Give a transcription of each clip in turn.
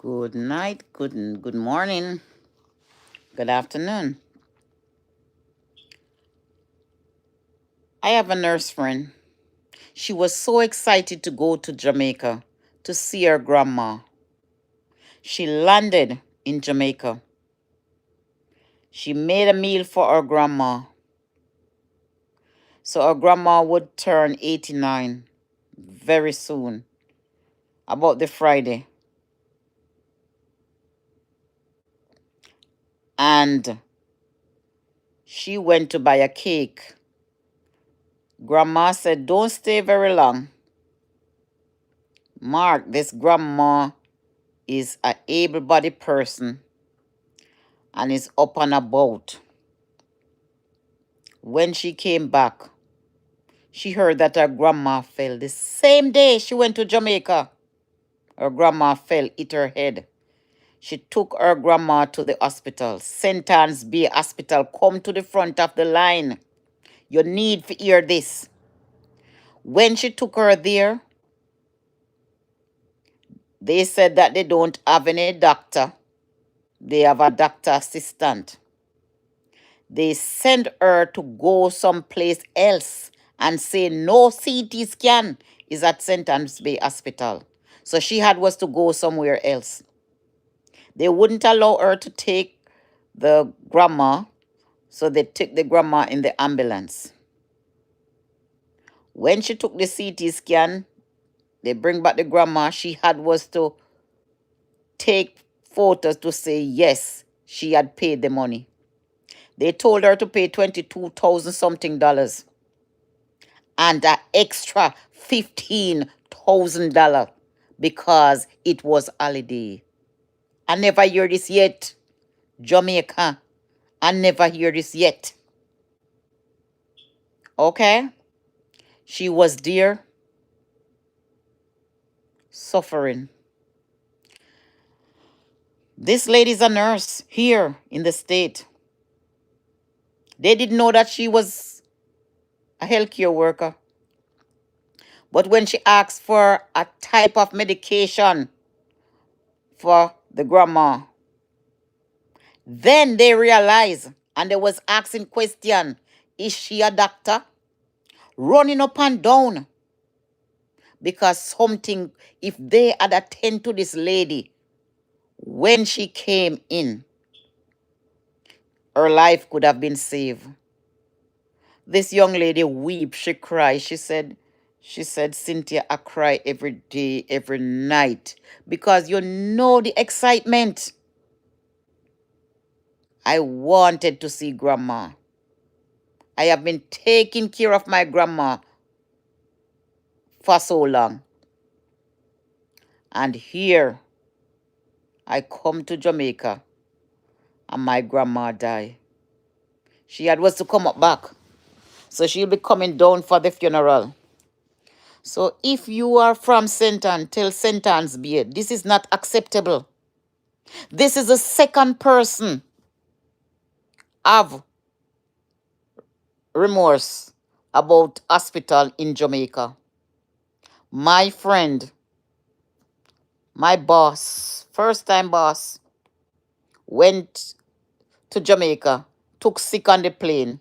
Good night, good morning, good afternoon. I have a nurse friend. She was so excited to go to Jamaica to see her grandma. She landed in Jamaica. She made a meal for her grandma. So her grandma would turn 89 very soon, about the Friday. And she went to buy a cake. Grandma said, "Don't stay very long. Mark, this grandma is an able-bodied person and is up and about." When she came back, she heard that her grandma fell. The same day she went to Jamaica, her grandma fell, hit her head. She took her grandma to the hospital. St. Anne's Bay Hospital. Come to the front of the line. You need to hear this. When she took her there, they said that they don't have any doctor. They have a doctor assistant. They sent her to go someplace else and say no CT scan is at St. Anne's Bay Hospital. So she was to go somewhere else. They wouldn't allow her to take the grandma, so they took the grandma in the ambulance. When she took the CT scan, they bring back the grandma. She was to take photos to say yes, she had paid the money. They told her to pay $22,000 something and an extra $15,000 because it was holiday. I never hear this yet. Jamaica, I never hear this yet. Okay? She was there suffering. This lady's a nurse here in the state. They didn't know that she was a healthcare worker. But when she asked for a type of medication for the grandma, then they realized, and they was asking question, is she a doctor? Running up and down. Because something, if they had attended to this lady when she came in, her life could have been saved. This young lady weep, she cried. She said, Cynthia, I cry every day, every night, because you know the excitement. I wanted to see grandma. I have been taking care of my grandma for so long. And here, I come to Jamaica, and my grandma died. She was to come up back. So she'll be coming down for the funeral. So if you are from St. Anne, tell St. Anne's Bay, this is not acceptable. This is the second person of remorse about hospital in Jamaica. My friend, my boss, first time boss, went to Jamaica, took sick on the plane.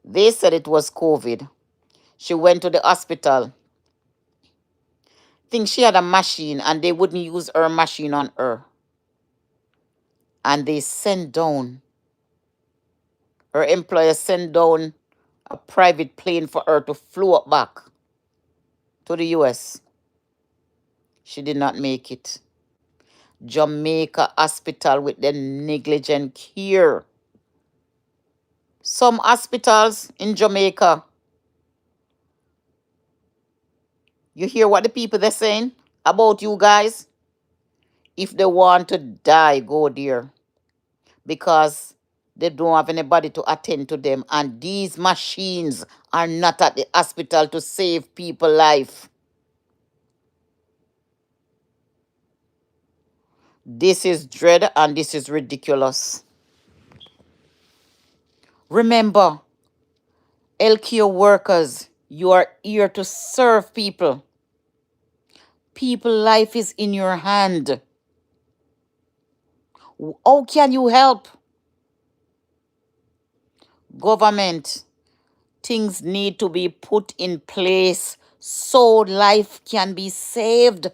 They said it was COVID. She went to the hospital. Think she had a machine and they wouldn't use her machine on her. And they sent down, her employer sent down a private plane for her to fly back to the US. She did not make it. Jamaica hospital with the negligent care. Some hospitals in Jamaica, you hear what the people they're saying about you guys? If they want to die, go there. Because they don't have anybody to attend to them. And these machines are not at the hospital to save people's life. This is dread and this is ridiculous. Remember, healthcare workers, you are here to serve people. People's life is in your hand. How can you help? Government, things need to be put in place so life can be saved.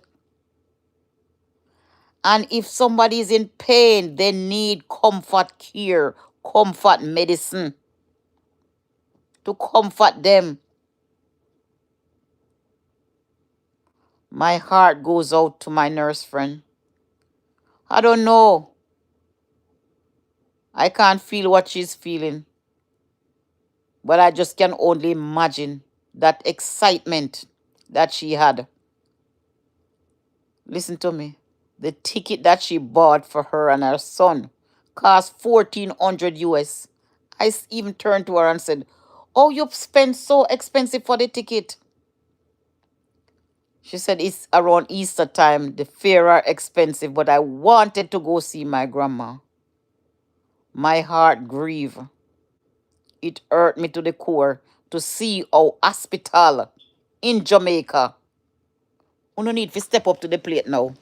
And if somebody is in pain, they need comfort care, comfort medicine to comfort them. My heart goes out to my nurse friend. I don't know. I can't feel what she's feeling, but I just can only imagine that excitement that she had. Listen to me. The ticket that she bought for her and her son cost 1,400 US. Even turned to her and said, "Oh, you've spent so expensive for the ticket." She said it's around Easter time. The fare are expensive, but I wanted to go see my grandma. My heart grieved. It hurt me to the core to see our hospital in Jamaica. We don't need to step up to the plate now.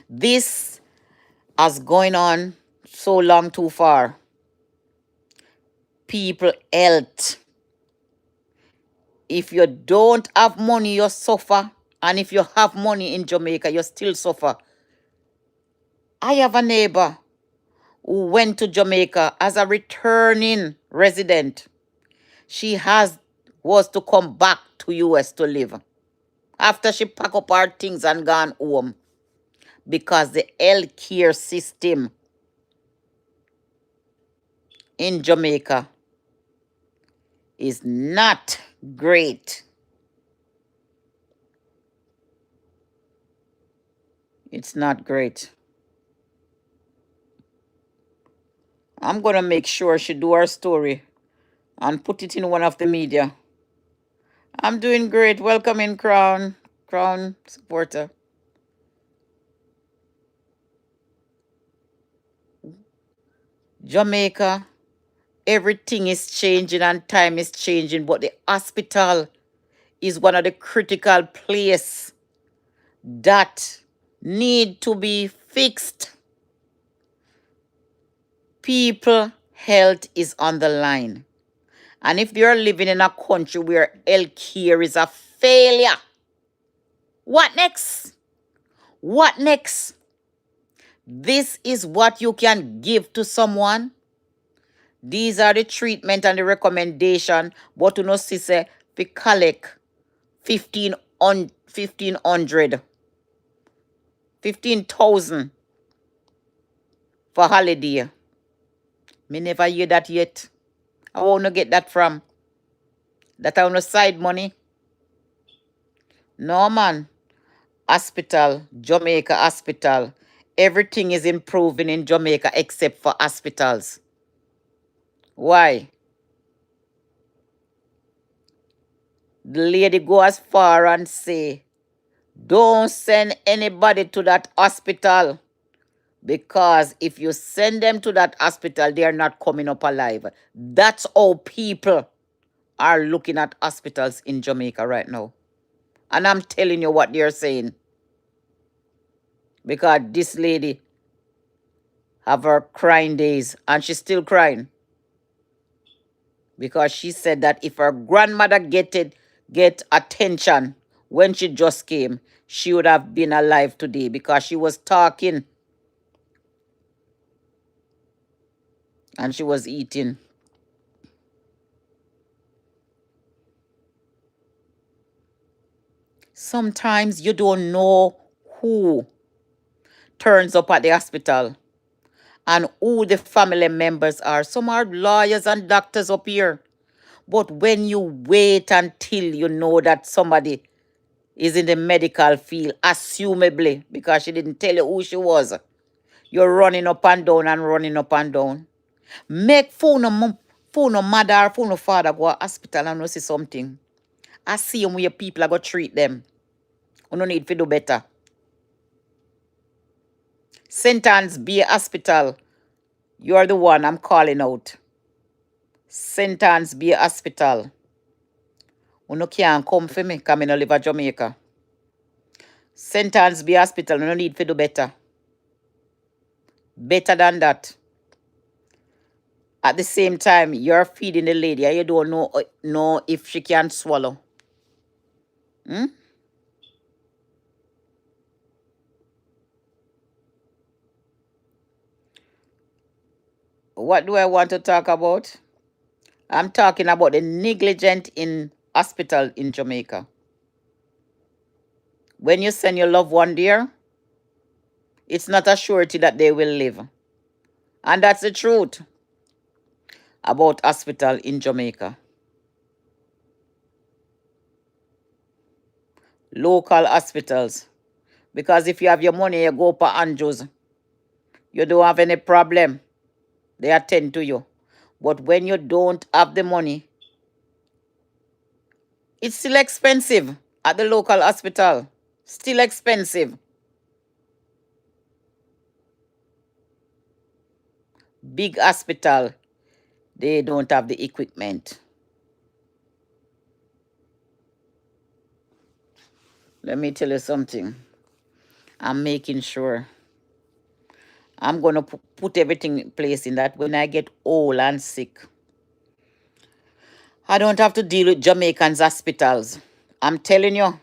This has going on so long too far. People health. If you don't have money, you suffer. And if you have money in Jamaica, you still suffer. I have a neighbor who went to Jamaica as a returning resident. She was to come back to US to live after she packed up her things and gone home because the healthcare system in Jamaica is not great. It's not great. I'm going to make sure she do her story and put it in one of the media. I'm doing great. Welcome in, Crown supporter. Jamaica, everything is changing and time is changing, but the hospital is one of the critical place that need to be fixed. People health is on the line. And if you're living in a country where healthcare is a failure, what next? What next? This is what you can give to someone. These are the treatment and the recommendation. But you know, say, we collect 1,500, 15,000 for holiday. Me never hear that yet. I want to get that from. That I want side money. No, man. Hospital, Jamaica hospital. Everything is improving in Jamaica except for hospitals. Why? The lady go as far and say, don't send anybody to that hospital because if you send them to that hospital, they are not coming up alive. That's how people are looking at hospitals in Jamaica right now. And I'm telling you what they're saying. Because this lady have her crying days and she's still crying. Because she said that if her grandmother get attention when she just came, she would have been alive today because she was talking and she was eating. Sometimes you don't know who turns up at the hospital and who the family members are. Some are lawyers and doctors up here. But when you wait until you know that somebody is in the medical field, assumably, because she didn't tell you who she was, you're running up and down and running up and down. Make phone no mother or phone no father go to hospital and no see something. I see them where people are going to treat them. You no need to do better. St. Anne's Bay Hospital, you're the one I'm calling out. St. Anne's Bay Hospital. You no can't come for me because I no live in Jamaica. St. Anne's Bay Hospital, you no need to do better. Better than that. At the same time, you're feeding the lady and you don't know if she can swallow. Hmm? What do I want to talk about? I'm talking about the negligent in hospital in Jamaica. When you send your loved one there, it's not a surety that they will live. And that's the truth about hospital in Jamaica. Local hospitals. Because if you have your money, you go for Andrews. You don't have any problem. They attend to you. But when you don't have the money, it's still expensive at the local hospital. Still expensive. Big hospital, they don't have the equipment. Let me tell you something. I'm making sure. I'm going to put everything in place in that when I get old and sick, I don't have to deal with Jamaicans' hospitals. I'm telling you,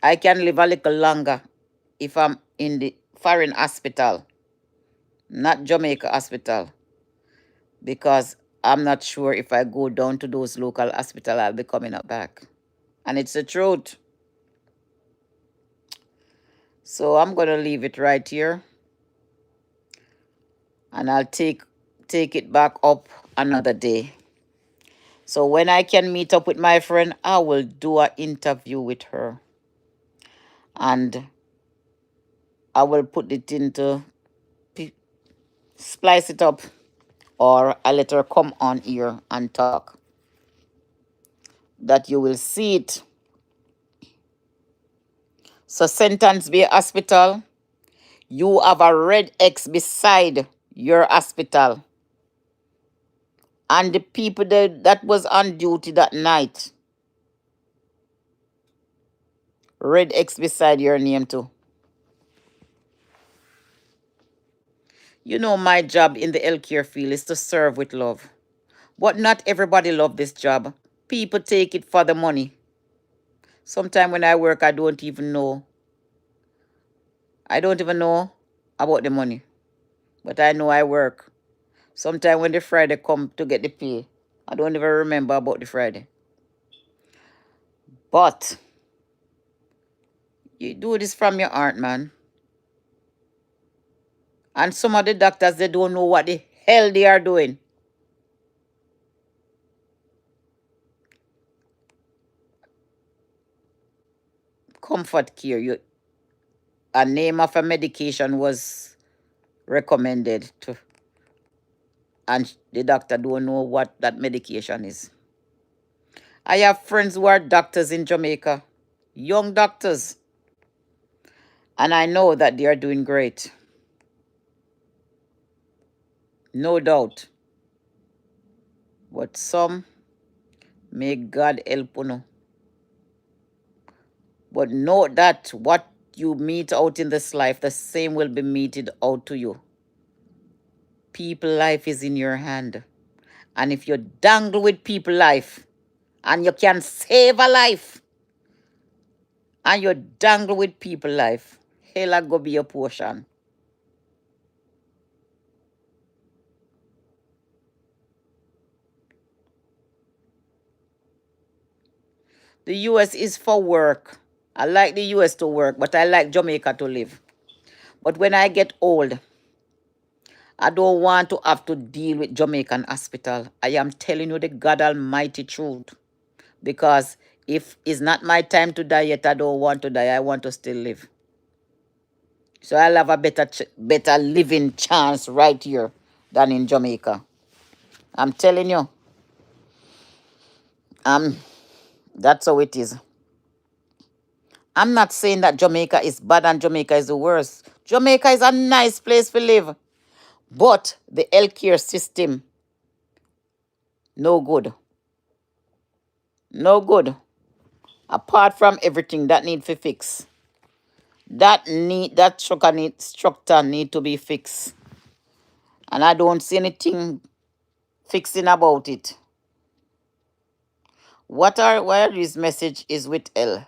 I can live a little longer if I'm in the foreign hospital, not Jamaica hospital, because I'm not sure if I go down to those local hospital, I'll be coming up back. And it's the truth. So I'm going to leave it right here. And I'll take it back up another day. So when I can meet up with my friend, I will do an interview with her. And I will put it into, splice it up, or I let her come on here and talk. That you will see it. So Sentence Bay Hospital, you have a red X beside your hospital. And the people that was on duty that night, red X beside your name too. You know, my job in the healthcare field is to serve with love. But not everybody love this job. People take it for the money. Sometimes when I work, I don't even know. I don't even know about the money. But I know I work. Sometimes when the Friday come to get the pay, I don't even remember about the Friday. But you do this from your heart, man. And some of the doctors, they don't know what the hell they are doing. Comfort care, a name of a medication was recommended to, and the doctor don't know what that medication is. I have friends who are doctors in Jamaica, young doctors, and I know that they are doing great. No doubt. But some, may God help you. But know that what you meet out in this life, the same will be meted out to you. People life is in your hand. And if you dangle with people life, and you can save a life, and you dangle with people life, hell go be your portion. The US is for work. I like the US to work, but I like Jamaica to live. But when I get old, I don't want to have to deal with Jamaican hospital. I am telling you the God Almighty truth. Because if it's not my time to die yet, I don't want to die. I want to still live. So I'll have a better living chance right here than in Jamaica. I'm telling you. That's how it is. I'm not saying that Jamaica is bad and Jamaica is the worst. Jamaica is a nice place to live. But the healthcare system, no good. No good. Apart from everything that need to fix. That structure need to be fixed. And I don't see anything fixing about it. Why are these message is with L?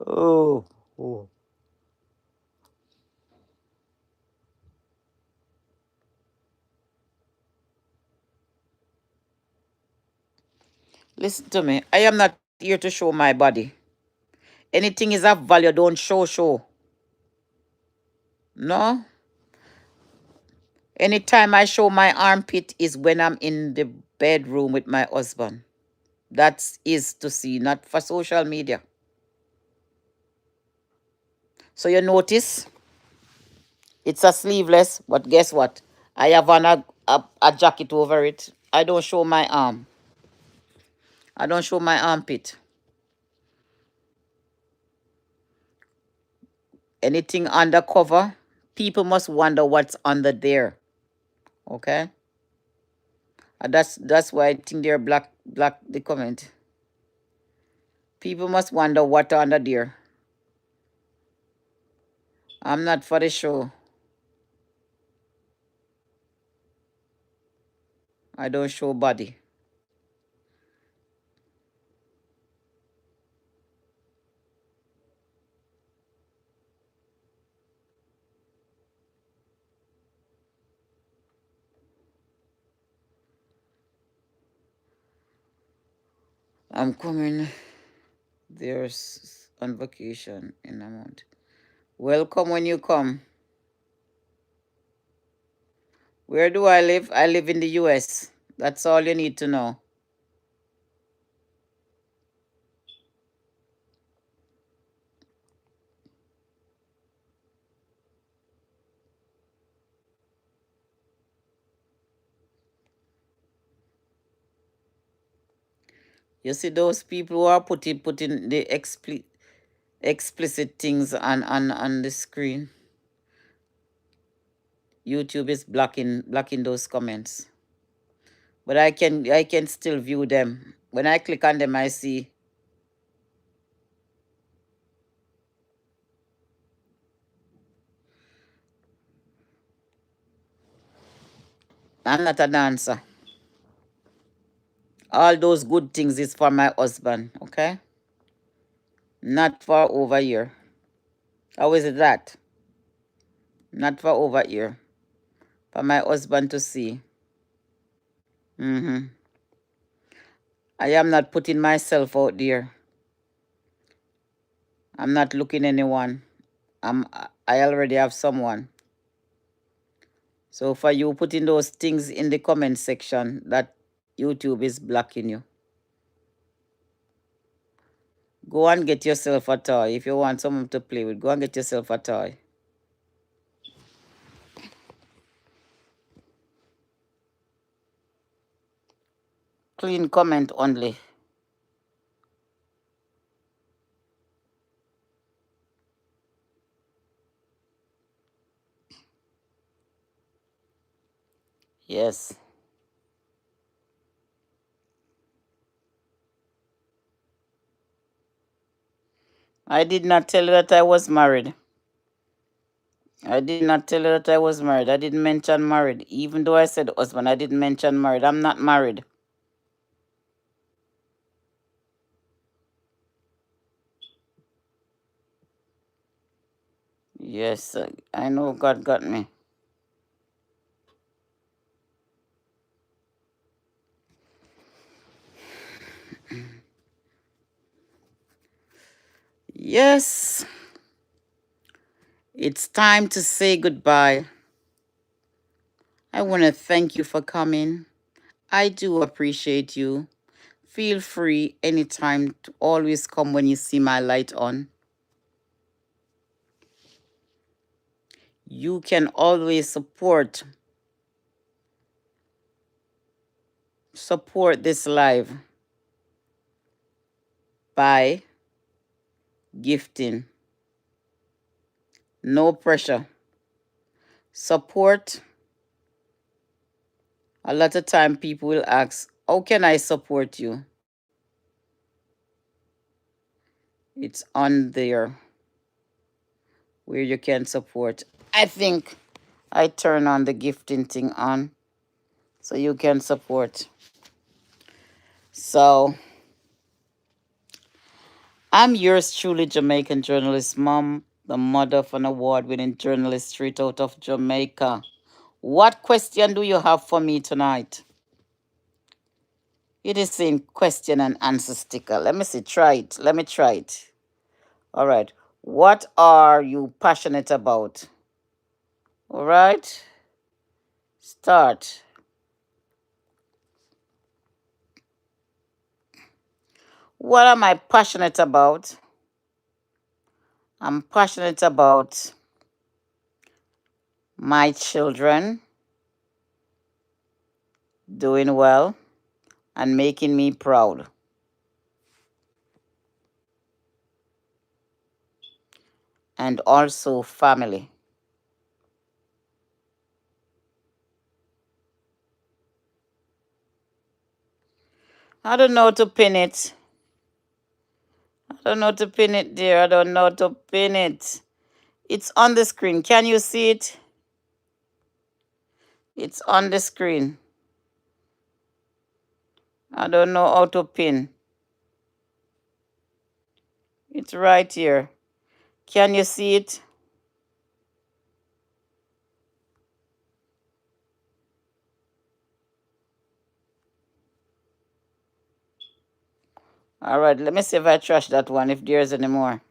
Oh, oh. Listen to me. I am not here to show my body. Anything is of value, don't show. No. Anytime I show my armpit is when I'm in the bedroom with my husband. That is to see, not for social media. So you notice it's a sleeveless, but guess what? I have on a jacket over it. I don't show my arm. I don't show my armpit. Anything undercover, people must wonder what's under there. Okay? And that's why I think they're black the comment. People must wonder what under there. I'm not for the show. I don't show body. I'm coming. There's on vacation in a month. Welcome when you come. Where do I live? I live in the US. That's all you need to know. You see those people who are putting the explicit things on the screen. YouTube is blocking those comments. But I can still view them. When I click on them, I see. I'm not a dancer. All those good things is for my husband, okay? Not for over here. How is it that? Not for over here. For my husband to see. Mm-hmm. I am not putting myself out there. I'm not looking anyone. I already have someone. So for you putting those things in the comment section, that YouTube is blocking you. Go and get yourself a toy. If you want someone to play with, go and get yourself a toy. Clean comment only. Yes. I did not tell you that I was married. I did not tell you that I was married. I didn't mention married. Even though I said husband, I didn't mention married. I'm not married. Yes, I know God got me. Yes. It's time to say goodbye. I want to thank you for coming. I do appreciate you. Feel free anytime to always come when you see my light on. You can always support this live by gifting. No pressure. Support. A lot of time people will ask, how can I support you? It's on there where you can support. I think I turn on the gifting thing on so you can support. So I'm yours truly, Jamaican journalist mom, the mother of an award-winning journalist straight out of Jamaica. What question do you have for me tonight? It is saying question and answer sticker. Let me see. Try it. Let me try it. All right. What are you passionate about? All right. Start. What am I passionate about? I'm passionate about my children doing well and making me proud. And also family. I don't know how to pin it. I don't know how to pin it, dear. I don't know how to pin it. It's on the screen. Can you see it? It's on the screen. I don't know how to pin. It's right here. Can you see it? All right, let me see if I trash that one, if there's any more.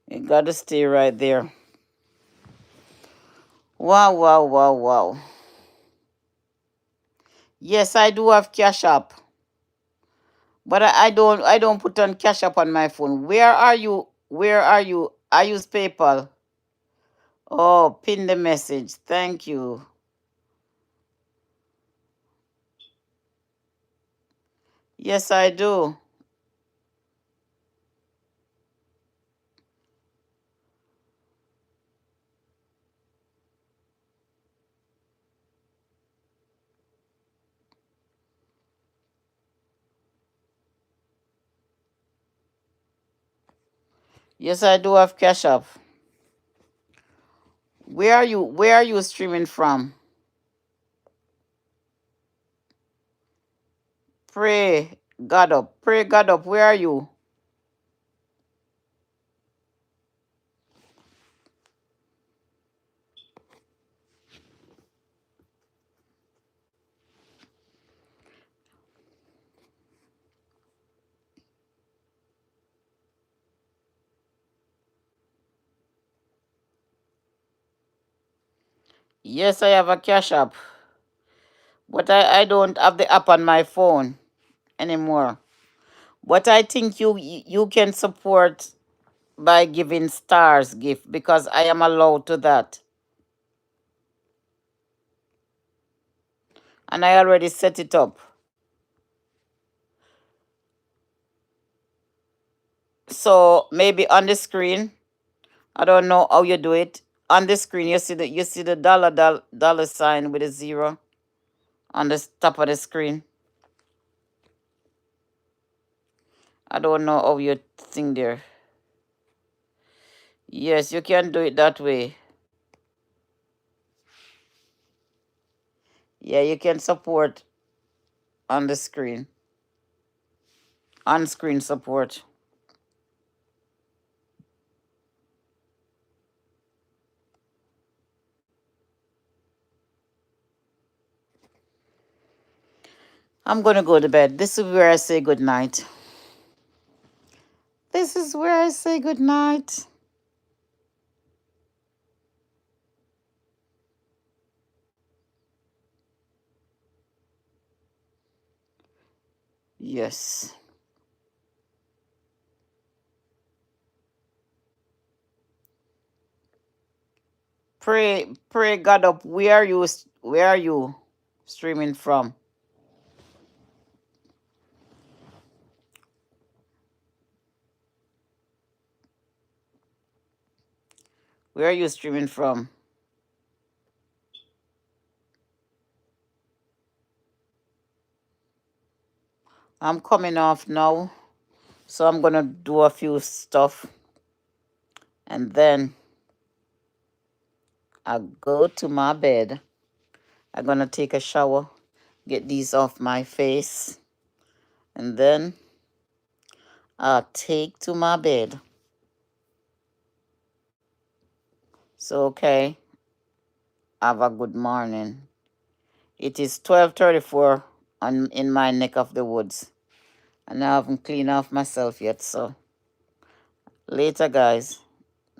You got to stay right there. Wow, wow, wow, wow. Yes, I do have Cash App, but I don't put on Cash App on my phone. Where are you? Where are you? I use PayPal. Oh, pin the message. Thank you. Yes, I do. Yes, I do have Cash App. Where are you? Where are you streaming from? Pray God up. Pray God up. Where are you? Yes, I have a Cash App, but I don't have the app on my phone anymore. But I think you can support by giving stars gift because I am allowed to that. And I already set it up. So maybe on the screen, I don't know how you do it. On the screen you see the dollar sign with a zero on the top of the screen. I don't know how you think there. Yes, you can do it that way. Yeah, you can support on the screen. On screen support. I'm gonna go to bed. This is where I say good night. This is where I say good night. Yes. Pray God up. Where are you streaming from? Where are you streaming from? I'm coming off now. So I'm gonna do a few stuff and then I'll go to my bed. I'm gonna take a shower, get these off my face, and then I'll take to my bed. So okay, have a good morning. It is 12:34 in my neck of the woods. And I haven't cleaned off myself yet, so later guys.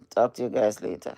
Talk to you guys later.